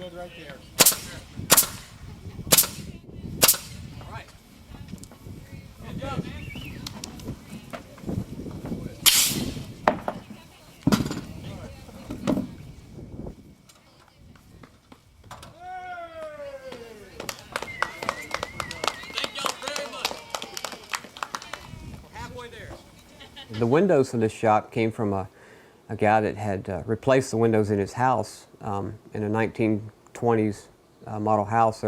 good right there. All right. Good job, man. The windows for this shop came from a guy that had replaced the windows in his house in a 1920s model house.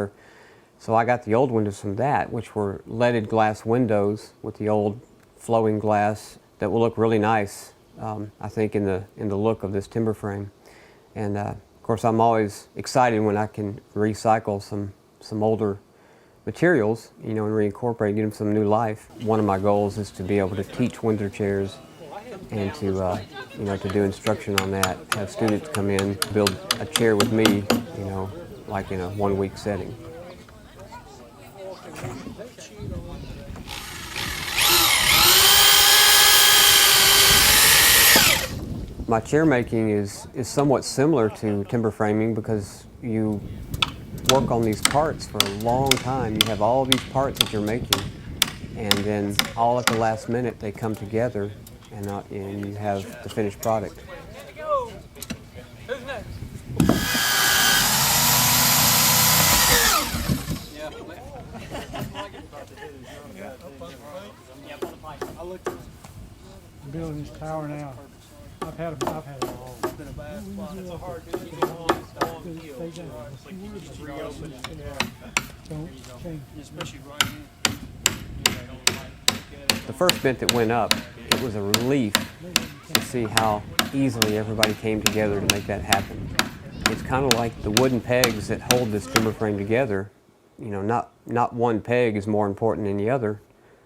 So I got the old windows from that, which were leaded glass windows with the old flowing glass that will look really nice, I think, in the look of this timber frame. And of course, I'm always excited when I can recycle some older materials, you know, and reincorporate, give them some new life. One of my goals is to be able to teach window chairs and to, you know, to do instruction on that, have students come in, build a chair with me, you know, like in a one-week setting. My chair making is somewhat similar to timber framing because you work on these parts for a long time. You have all these parts that you're making, and then all at the last minute they come together, and you have the finished product. Who's next? I'm building this tower now. I've had it all. It's been a bad spot. It's a hard duty. Don't change. Especially right here. The first bent that went up, it was a relief to see how easily everybody came together to make that happen. It's kind of like the wooden pegs that hold this timber frame together. You know, not one peg is more important than the other,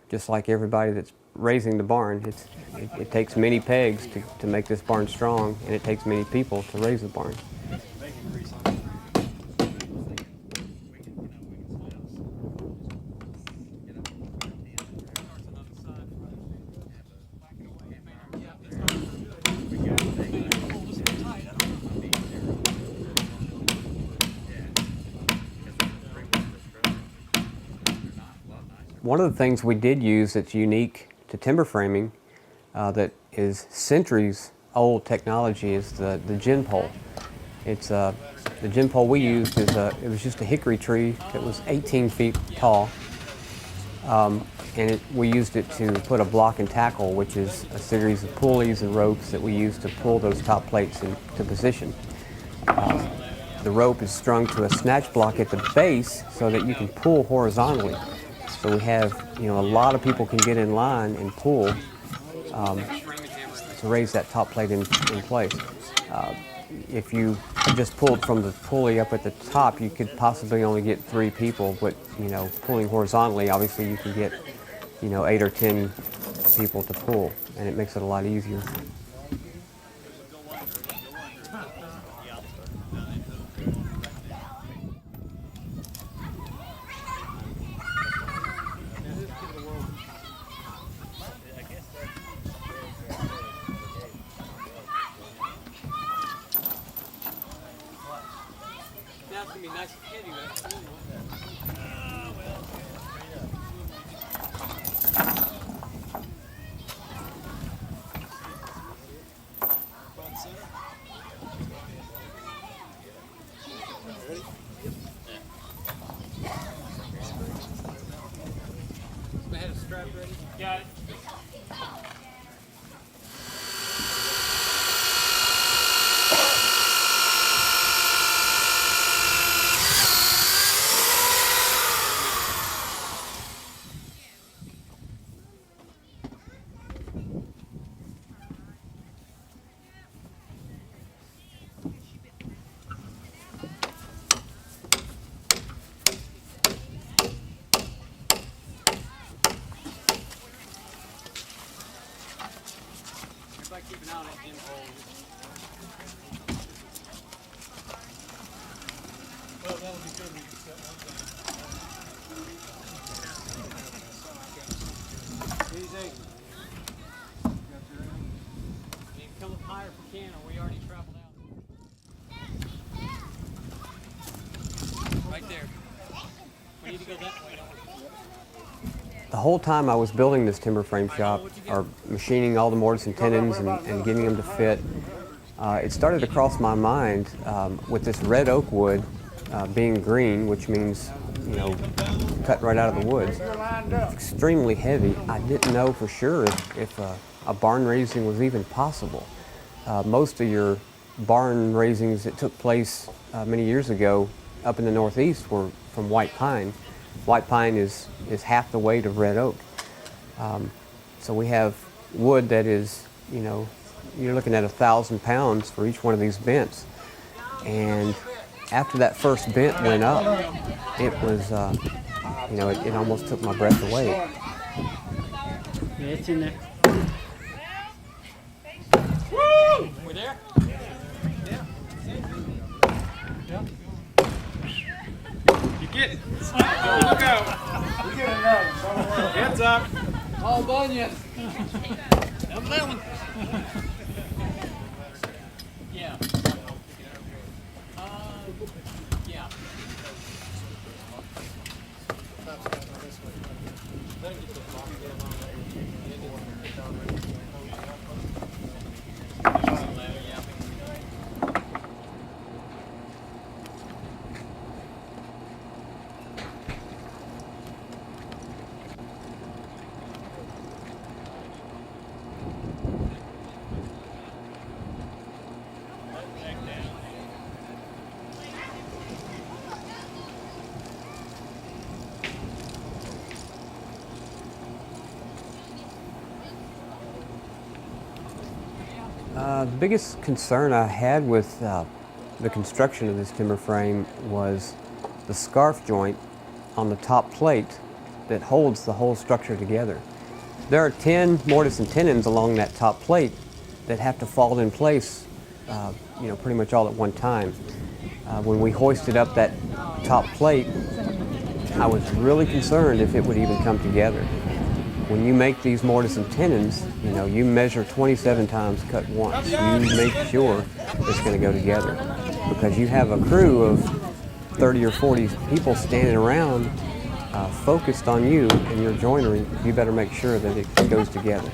just like everybody that's raising the barn. It takes many pegs to make this barn strong, and it takes many people to raise the barn. One of the things we did use that's unique to timber framing that is centuries old technology is the gin pole. It's the gin pole we used is it was just a hickory tree that was 18 feet tall, and we used it to put a block and tackle, which is a series of pulleys and ropes that we use to pull those top plates into position. The rope is strung to a snatch block at the base so that you can pull horizontally. So we have, you know, a lot of people can get in line and pull to raise that top plate in place. If you just pulled from the pulley up at the top, you could possibly only get 3 people, but, you know, pulling horizontally, obviously you can get, you know, 8 or 10 people to pull, and it makes it a lot easier. Now it's going to be nice and heavy, right? Ready? I had a strap ready. Got it. Keep an eye on that gin pole. Well, that'll be good. We can set one down. Easy. You can come up higher if we can, or we already traveled out. The whole time I was building this timber frame shop, or machining all the mortise and tenons and getting them to fit, it started to cross my mind with this red oak wood being green, which means, you know, cut right out of the woods. It's extremely heavy. I didn't know for sure if a barn raising was even possible. Most of your barn raisings that took place many years ago up in the Northeast were from white pine. White pine is half the weight of red oak. So we have wood that is, you know, you're looking at 1,000 pounds for each one of these bents. And after that first bent went up, it was, you know, it almost took my breath away. Yeah, it's in there. Woo! We there? Yeah. You get it. Look out. We get another, don't worry. Heads up. All bunions. I'm lemon. Yeah. Yeah. The biggest concern I had with the construction of this timber frame was the scarf joint on the top plate that holds the whole structure together. There are 10 mortise and tenons along that top plate that have to fall in place, you know, pretty much all at one time. When we hoisted up that top plate, I was really concerned if it would even come together. When you make these mortise and tenons, you know, you measure 27 times, cut once. You make sure it's going to go together, because you have a crew of 30 or 40 people standing around focused on you and your joinery. You better make sure that it goes together.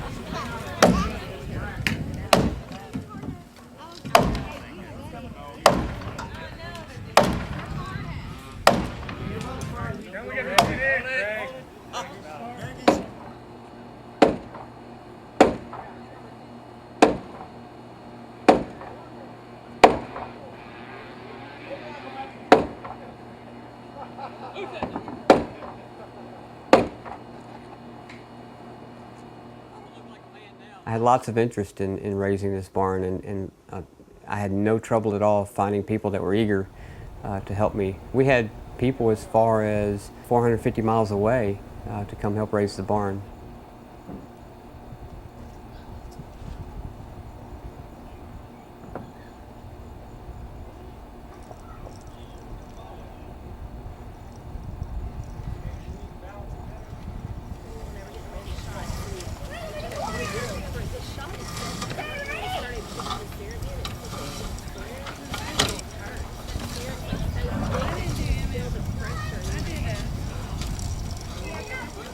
I had lots of interest in raising this barn, and I had no trouble at all finding people that were eager to help me. We had people as far as 450 miles away to come help raise the barn.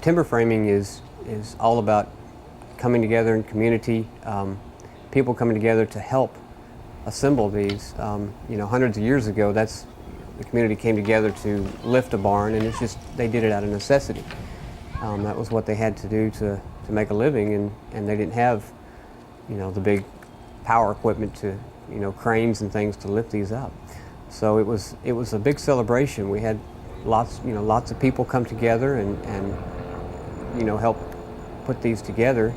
Timber framing is all about coming together in community, people coming together to help assemble these. You know, hundreds of years ago, the community came together to lift a barn, and it's just, they did it out of necessity. That was what they had to do to make a living, and they didn't have, you know, the big power equipment to, you know, cranes and things to lift these up. So it was a big celebration. We had lots of people come together and you know, help put these together,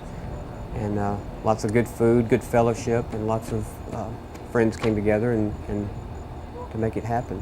and lots of good food, good fellowship, and lots of friends came together and to make it happen.